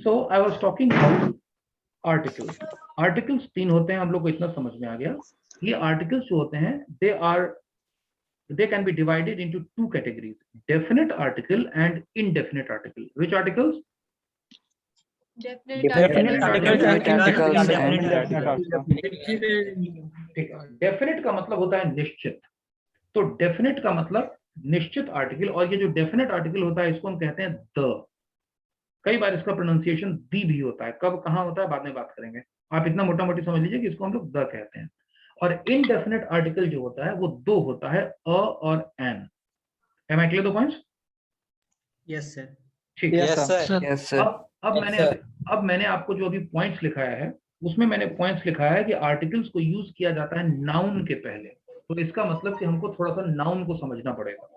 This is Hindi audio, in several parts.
So I was talking about articles. Articles 3 होते हैं, हम लोग को इतना समझ में आ गया। ये आर्टिकल्स जो होते हैं they can be divided into 2 categories: definite article and indefinite article. Which articles? Definite Definite articles articles and and indefinite indefinite articles. articles. ठीक है, डेफिनेट का मतलब होता है निश्चित, तो डेफिनेट का मतलब निश्चित आर्टिकल, और ये जो डेफिनेट आर्टिकल होता है इसको हम कहते हैं द। कई बार इसका प्रोनाउंसिएशन दी भी होता है, कब कहाँ होता है बाद में बात करेंगे। आप इतना मोटा मोटी समझ लीजिए कि इसको हम लोग द कहते हैं। और इनडेफिनेट आर्टिकल जो होता है वो 2 होता है, अ और an. Am I clear the points? Yes sir. ठीक है। Yes, sir. Yes, sir. अब मैंने आपको जो अभी पॉइंट्स लिखाया है उसमें मैंने पॉइंट्स लिखाया है कि आर्टिकल्स को यूज किया जाता है नाउन के पहले। तो इसका मतलब कि हमको थोड़ा सा नाउन को समझना पड़ेगा।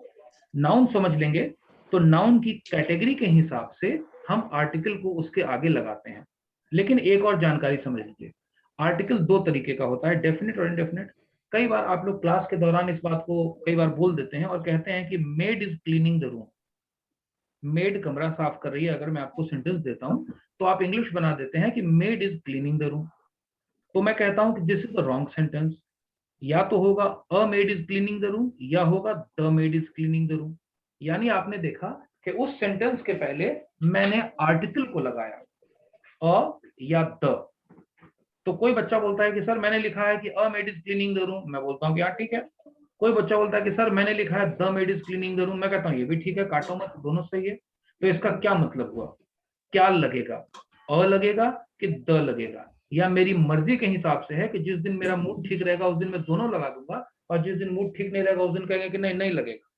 नाउन समझ लेंगे तो नाउन की कैटेगरी के हिसाब से हम आर्टिकल को उसके आगे लगाते हैं। लेकिन एक और जानकारी समझ लीजिए, आर्टिकल 2 तरीके का होता है, डेफिनेट और इनडेफिनेट। कई बार आप लोग क्लास के दौरान इस बात को कई बार बोल देते हैं और कहते हैं कि maid is cleaning the room. Made कमरा साफ कर रही है, अगर मैं आपको सेंटेंस देता हूं तो आप इंग्लिश बना देते हैं कि maid is cleaning the room. तो मैं कहता हूं कि this is the wrong sentence. या तो होगा a maid is cleaning the room या होगा the maid is cleaning the room. यानी आपने देखा कि उस सेंटेंस के पहले मैंने आर्टिकल को लगाया, अ या द। तो कोई बच्चा बोलता है कि सर मैंने लिखा है कि a maid is cleaning the room, मैं बोलता हूँ कि हाँ ठीक है। कोई बच्चा बोलता है कि सर मैंने लिखा है the maid is cleaning the room, मैं कहता हूँ ये भी ठीक है, काटो मत, दोनों सही है। तो इसका क्या मतलब हुआ? क्या लगेगा, अ लगेगा कि द लगेगा? या मेरी मर्जी के हिसाब से है कि जिस दिन मेरा मूड ठीक रहेगा उस दिन मैं दोनों लगा दूंगा, और जिस दिन मूड ठीक नहीं रहेगा उस दिन कहेंगे कि नहीं नहीं लगेगा।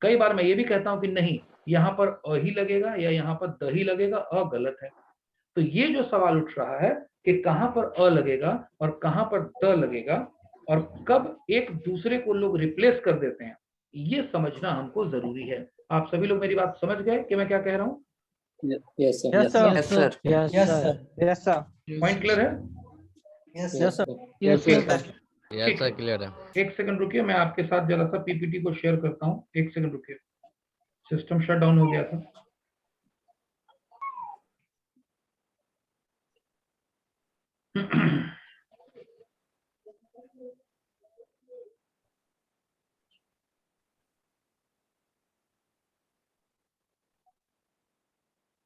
कई बार मैं ये भी कहता हूं कि नहीं, यहाँ पर अ ही लगेगा या यहाँ पर द ही लगेगा, अ गलत है। तो ये जो सवाल उठ रहा है कि कहां पर अ लगेगा और कहां पर द लगेगा और कब एक दूसरे को लोग रिप्लेस कर देते हैं, ये समझना हमको जरूरी है। आप सभी लोग मेरी बात समझ गए कि मैं क्या कह रहा हूं? Yes sir. Yes, sir. Yes, sir. Yes, sir. Yes, sir. Point clear है? Yes Yes, sir. Yes, sir. Yes sir, clear है। एक सेकंड रुकिए, मैं आपके साथ जरा सा पीपीटी को शेयर करता हूं। एक सेकंड रुकिए, सिस्टम शट डाउन हो गया था।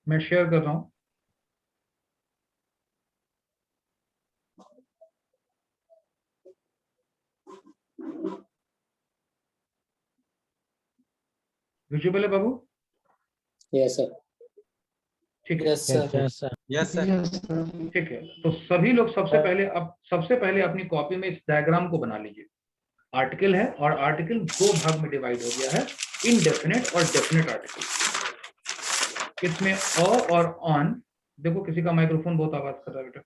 मैं शेयर कर रहा हूं। विजुअल है बाबू? Yes sir. ठीक है, Yes, sir. Yes, sir. ठीक है। तो सभी लोग सबसे पहले अपनी कॉपी में इस डायग्राम को बना लीजिए। आर्टिकल है और आर्टिकल 2 भाग में डिवाइड हो गया है, इनडेफिनेट और डेफिनेट आर्टिकल। इसमें अ और ऑन, देखो किसी का माइक्रोफोन बहुत आवाज कर रहा है बेटा।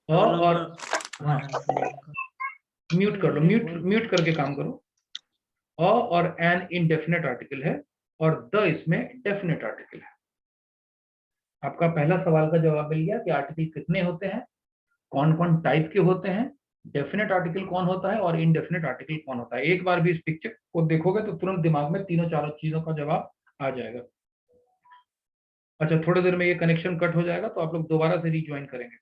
अ और म्यूट कर लो, म्यूट करके काम करो। अ और एन इनडेफिनेट आर्टिकल है और द इसमें डेफिनेट आर्टिकल है। आपका पहला सवाल का जवाब मिल गया कि आर्टिकल कितने होते हैं, कौन कौन टाइप के होते हैं, डेफिनेट आर्टिकल कौन होता है और इनडेफिनेट आर्टिकल कौन होता है। एक बार भी इस पिक्चर को देखोगे तो तुरंत दिमाग में तीनों चारों चीजों का जवाब आ जाएगा। अच्छा, थोड़ी देर में ये कनेक्शन कट हो जाएगा तो आप लोग दोबारा से रिज्वाइन करेंगे।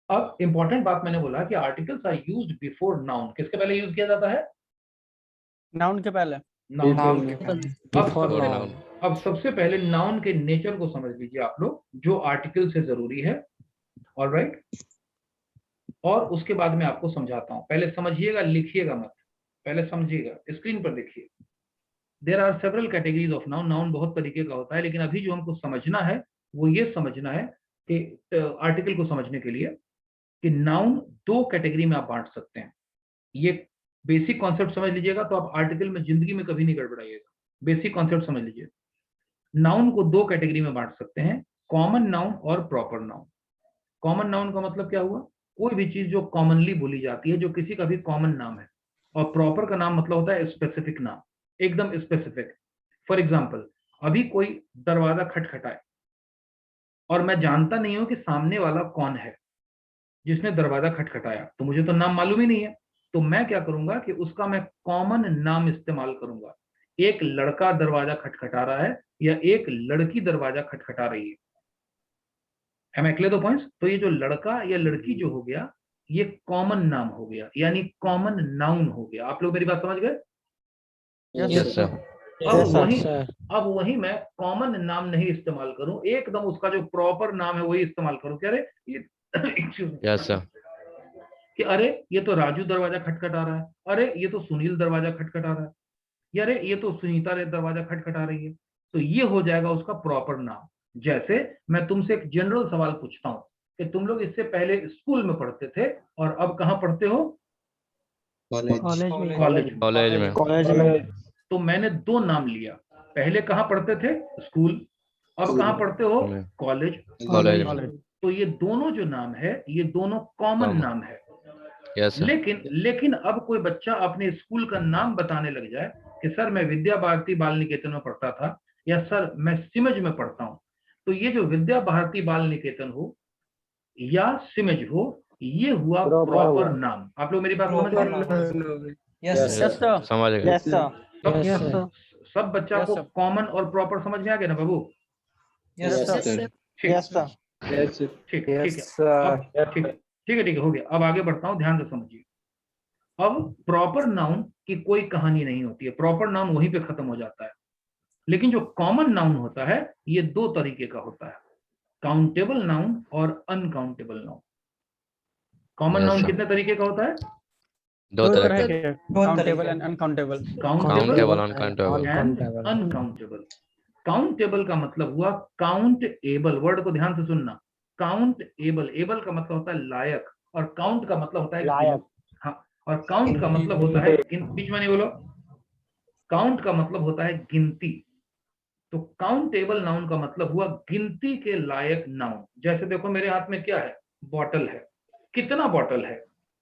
अब इंपॉर्टेंट बात मैंने बोला कि articles are used before noun. किसके पहले यूज किया जाता है? Noun के पहले. नाउन Noun के के पहले। पहले। अब Before सबसे noun. अब सबसे पहले नाउन के नेचर को समझ लीजिए आप लोग, जो आर्टिकल से जरूरी है। ऑलराइट, और उसके बाद में आपको समझाता हूं। पहले समझिएगा, लिखिएगा मत, पहले समझिएगा, स्क्रीन पर देखिए। There are several categories of noun. Noun बहुत तरीके का होता है, लेकिन अभी जो हमको समझना है वो ये समझना है कि आर्टिकल को समझने के लिए कि नाउन 2 कैटेगरी में आप बांट सकते हैं। ये बेसिक कॉन्सेप्ट समझ लीजिएगा तो आप आर्टिकल में जिंदगी में कभी नहीं गड़बड़ाइएगा। बेसिक कॉन्सेप्ट समझ लीजिए। नाउन को 2 कैटेगरी में बांट सकते हैं, कॉमन नाउन और प्रॉपर नाउन। कॉमन नाउन का मतलब क्या हुआ? कोई भी चीज जो कॉमनली बोली जाती है, जो किसी का भी कॉमन नाम है। और प्रॉपर का नाम मतलब होता है स्पेसिफिक नाम, एकदम स्पेसिफिक। फॉर एग्जाम्पल, अभी कोई दरवाजा खटखटाए और मैं जानता नहीं हूं कि सामने वाला कौन है जिसने दरवाजा खटखटाया, तो मुझे तो नाम मालूम ही नहीं है। तो मैं क्या करूंगा कि उसका मैं कॉमन नाम इस्तेमाल करूंगा। एक लड़का दरवाजा खटखटा रहा है या एक लड़की दरवाजा खटखटा रही है। Am I clear the points? तो ये जो लड़का या लड़की जो हो गया ये कॉमन नाम हो गया, यानी कॉमन नाउन हो गया। आप लोग मेरी बात समझ गए? Yes, sir. अब वही मैं कॉमन नाम नहीं इस्तेमाल करूं, एकदम उसका जो प्रॉपर नाम है वही इस्तेमाल करूं। क्या रे ये यस सर। कि अरे ये तो राजू दरवाजा खटखटा रहा है, अरे ये तो सुनील दरवाजा खटखटा रहा है, या अरे ये तो सुनीता रे दरवाजा खटखटा रही है। तो ये हो जाएगा उसका प्रॉपर नाम। जैसे मैं तुमसे एक जनरल सवाल पूछता हूं कि तुम लोग इससे पहले स्कूल में पढ़ते थे और अब कहां पढ़ते हो? कॉलेज में। तो मैंने दो नाम लिया, पहले कहां पढ़ते थे? स्कूल, अब कहां पढ़ते हो? कॉलेज। तो ये दोनों जो नाम है ये दोनों कॉमन नाम है। Yes sir. लेकिन अब कोई बच्चा अपने स्कूल का नाम बताने लग जाए कि सर मैं विद्या भारती बाल निकेतन में पढ़ता था, या सर मैं सिमज में पढ़ता हूं, तो ये जो विद्या भारती बाल निकेतन हो या सिमज हो ये हुआ प्रॉपर नाम। आप लोग मेरी बात समझ गए? समझ गए। सब बच्चा को कॉमन और प्रॉपर समझ में आ गया ना बाबू? ठीक है, हो गया। अब आगे बढ़ता हूं, ध्यान से समझिए। अब प्रॉपर नाउन की कोई कहानी नहीं होती है, प्रॉपर नाउन वहीं पे खत्म हो जाता है। लेकिन जो कॉमन नाउन होता है ये दो तरीके का होता है, काउंटेबल नाउन और अनकाउंटेबल नाउन। कॉमन नाउन कितने तरीके का होता है? दो तरह के। Countable and uncountable. Countable uncountable. Uncountable. Countable का मतलब हुआ काउंट एबल, वर्ड को ध्यान से सुनना। काउंट एबल, एबल का मतलब होता है लायक, और काउंट का मतलब होता है लायक। हाँ, और काउंट का मतलब होता है बीच में नहीं बोलो, काउंट का मतलब होता है गिनती। तो काउंटेबल नाउन का मतलब हुआ गिनती के लायक नाउन। जैसे देखो मेरे हाथ में क्या है? बॉटल है। कितना बॉटल है?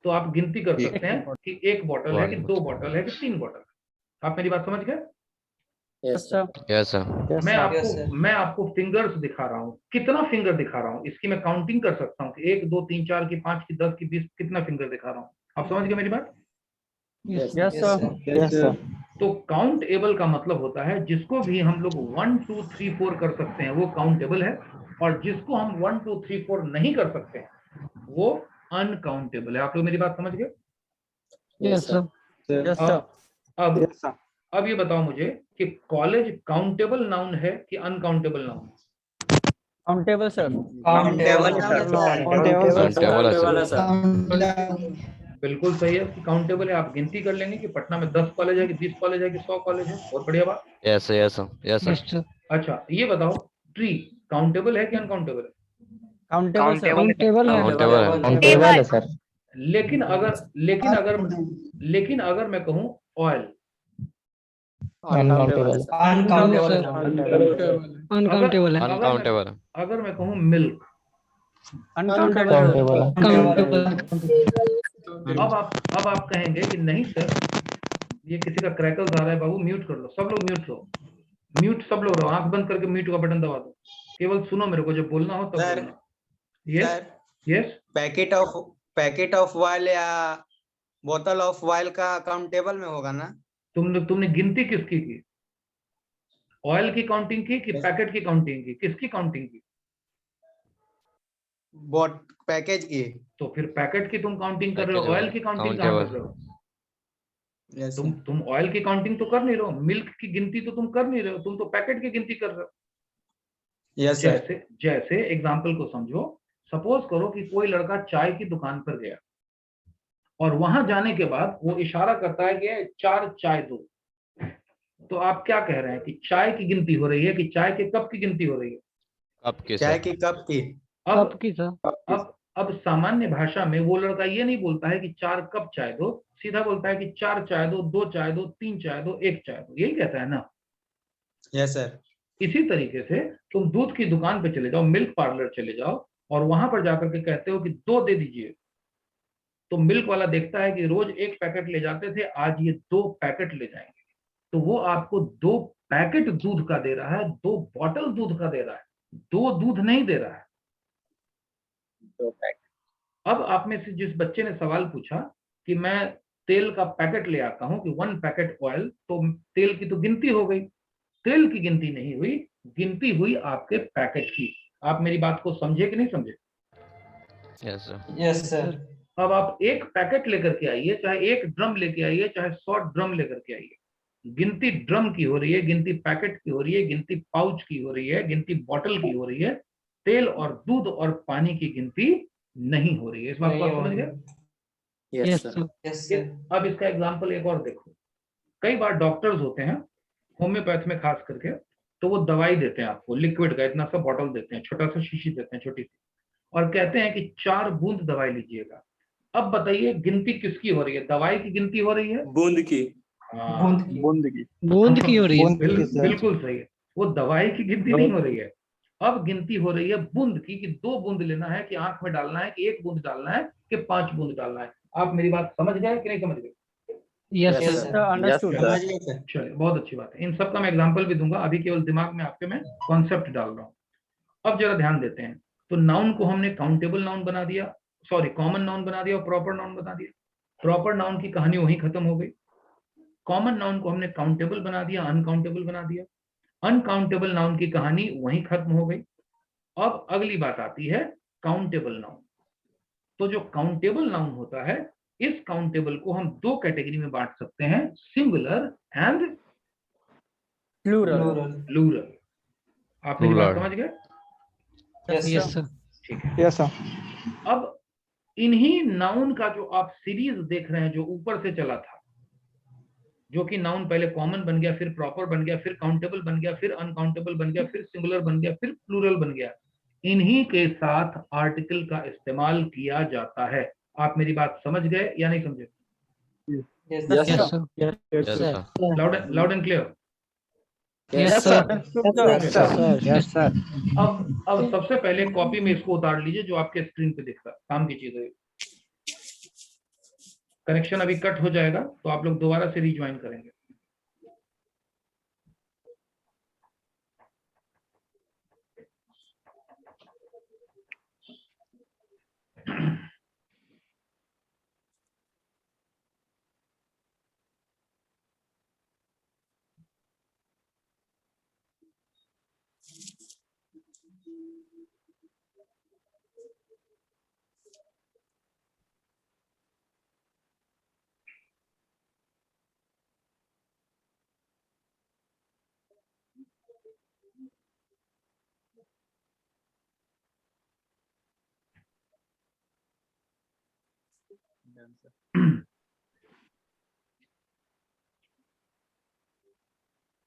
तो आप गिनती कर सकते हैं कि एक बॉटल है कि दो बॉटल है कि तीन बॉटल है। आप मेरी बात समझ गए? Yes sir. मैं आपको फिंगर्स दिखा रहा हूँ, कितना फिंगर दिखा रहा हूँ इसकी मैं काउंटिंग कर सकता हूँ कि 1 2 3 4 की 5 की 10 की 20, कितना फिंगर दिखा रहा हूँ। आप समझ गए मेरी बात? Yes sir. तो काउंटेबल का मतलब होता है जिसको भी हम लोग 1 2 3 4 कर सकते हैं वो काउंटेबल है, और जिसको हम 1 2 3 4 नहीं कर सकते हैं वो अनकाउंटेबल है। आप लोग मेरी बात समझ गए? Yes sir. अब ये बताओ मुझे कि कॉलेज काउंटेबल नाउन है कि अनकाउंटेबल नाउन? Countable sir. बिल्कुल सही है कि काउंटेबल है। आप गिनती कर लेंगे कि पटना में 10 कॉलेज है कि 20 कॉलेज है कि 100 कॉलेज है। बहुत बढ़िया बात। Yes sir. अच्छा ये बताओ, ट्री काउंटेबल है कि अनकाउंटेबल है? काउंटेबल है सर। लेकिन अगर मैं कहूं ऑयल, अनकाउंटेबल। अगर मैं कहूं मिल्क, अनकाउंटेबल। अब आप कहेंगे कि नहीं सर ये किसी का क्रैकल्स आ रहा है, बाबू म्यूट कर लो, सब लोग म्यूट लो, म्यूट सब लोग रहो, आंख बंद करके म्यूट का बटन दबा दो, केवल सुनो मेरे को, जब बोलना हो तब बोलना। यस पैकेट ऑफ ऑयल या बोतल ऑफ ऑयल का काउंटेबल में होगा ना? तुमने गिनती किसकी की? ऑयल की काउंटिंग की कि पैकेट की काउंटिंग की? किसकी काउंटिंग की? पैकेज की। तो फिर पैकेट की तुम काउंटिंग कर रहे हो, ऑयल की काउंटिंग कहां कर रहे हो? तुम ऑयल की काउंटिंग तो कर नहीं रहे हो, मिल्क की गिनती तो तुम कर नहीं रहे हो, तुम तो पैकेट की गिनती कर रहे हो। Yes sir. जैसे एग्जांपल को समझो, सपोज करो कि कोई लड़का चाय की दुकान पर गया और वहां जाने के बाद वो इशारा करता है कि 4 चाय दो। तो आप क्या कह रहे हैं कि चाय की गिनती हो रही है कि चाय के कप की गिनती हो रही है? कप की चाय की कप की। अब सामान्य भाषा में वो लड़का ये नहीं बोलता है कि 4 कप चाय दो, सीधा बोलता है कि 4 चाय दो, 2 चाय दो, 3 चाय दो, 1 चाय दो, यही कहता है ना? Yes sir. इसी तरीके से तुम दूध की दुकान पे चले जाओ, मिल्क पार्लर चले जाओ और वहां पर जाकर के कहते हो कि 2 दे दीजिए, तो मिल्क वाला देखता है कि रोज 1 पैकेट ले जाते थे, आज ये 2 पैकेट ले जाएंगे, तो वो आपको 2 पैकेट दूध का दे रहा है, 2 बॉटल दूध का दे रहा है, 2 दूध नहीं दे रहा है। अब आप में से जिस बच्चे ने सवाल पूछा कि मैं तेल का पैकेट ले आता हूं कि 1 पैकेट ऑयल, तो तेल की तो गिनती हो गई, तेल की गिनती नहीं हुई, गिनती हुई आपके पैकेट की। आप मेरी बात को समझे कि नहीं समझे? Yes sir, yes sir. अब आप एक पैकेट लेकर के आइए, चाहे एक ड्रम लेके आइए, चाहे 100 ड्रम लेकर के आइए, गिनती ड्रम की हो रही है, गिनती पैकेट की हो रही है, गिनती पाउच की हो रही है, गिनती बॉटल की हो रही है। तेल और दूध और पानी की गिनती नहीं हो रही है। इस बात को आप समझ गए? Yes sir. यस अब इसका एग्जाम्पल एक और देखो। कई बार डॉक्टर्स होते हैं, होम्योपैथ में खास करके, तो वो दवाई देते हैं आपको, लिक्विड का इतना सा बॉटल देते हैं, छोटा सा शीशी देते हैं, छोटी सी, और कहते हैं कि 4 बूंद दवाई लीजिएगा। अब बताइए गिनती किसकी हो रही है? दवाई की गिनती हो रही है? बूंद की। हाँ, बूंद की हो रही है। बिल्कुल सही है। वो दवाई की गिनती नहीं हो रही है, अब गिनती हो रही है बूंद की, कि 2 बूंद लेना है, कि आंख में डालना है, कि 1 बूंद डालना है, कि 5 बूंद डालना है। आप मेरी बात समझ गए कि नहीं समझ गए? Yes sir, understood. चलिए, बहुत अच्छी बात है। इन सब का मैं एग्जांपल भी दूंगा, अभी केवल दिमाग में आपके मैं कॉन्सेप्ट डाल रहा हूँ। अब जरा ध्यान देते हैं। तो नाउन को हमने काउंटेबल नाउन बना दिया, सॉरी कॉमन नाउन बना दिया और प्रॉपर नाउन बना दिया। प्रॉपर नाउन की कहानी वहीं खत्म हो गई। कॉमन नाउन को हमने काउंटेबल बना दिया, अनकाउंटेबल बना दिया। अनकाउंटेबल नाउन की कहानी वहीं खत्म हो गई। अब अगली बात आती है काउंटेबल नाउन। तो जो काउंटेबल नाउन होता है, इस काउंटेबल को हम 2 कैटेगरी में बांट सकते हैं, सिंगुलर एंड प्लूरल। आप मेरी बात समझ गए? Yes sir. ठीक है। Yes sir. अब इन्हीं नाउन का जो आप सीरीज देख रहे हैं, जो ऊपर से चला था, जो कि नाउन पहले कॉमन बन गया, फिर प्रॉपर बन गया, फिर काउंटेबल बन गया, फिर अनकाउंटेबल बन गया, फिर सिंगुलर बन गया, फिर प्लूरल बन गया, इन्हीं के साथ आर्टिकल का इस्तेमाल किया जाता है। आप मेरी बात समझ गए या नहीं समझे? Yes sir. Yes sir, loud and clear. Yes sir. Yes sir. अब सबसे पहले कॉपी में इसको उतार लीजिए, जो आपके स्क्रीन पे दिख रहा है, काम की चीज है। कनेक्शन अभी कट हो जाएगा, तो आप लोग दोबारा से रिज्वाइन करेंगे।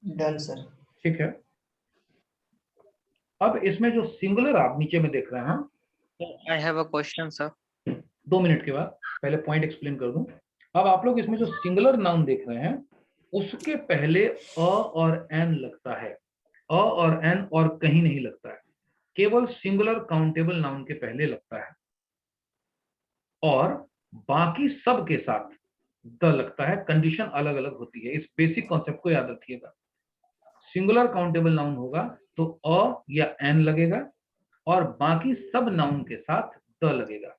Done sir. ठीक है। अब इसमें जो सिंगुलर आप नीचे में देख रहे हैं, I have a question, sir. 2 minute के बाद पहले पॉइंट एक्सप्लेन कर दूं। अब आप लोग इसमें जो सिंगुलर नाउन देख रहे हैं, उसके पहले अ और एन लगता है। अ और एन और कहीं नहीं लगता है, केवल सिंगुलर काउंटेबल नाउन के पहले लगता है, और बाकी सब के साथ द लगता है। कंडीशन अलग अलग होती है, इस बेसिक कॉन्सेप्ट को याद रखिएगा। सिंगुलर काउंटेबल नाउन होगा तो अ या एन लगेगा, और बाकी सब नाउन के साथ द लगेगा।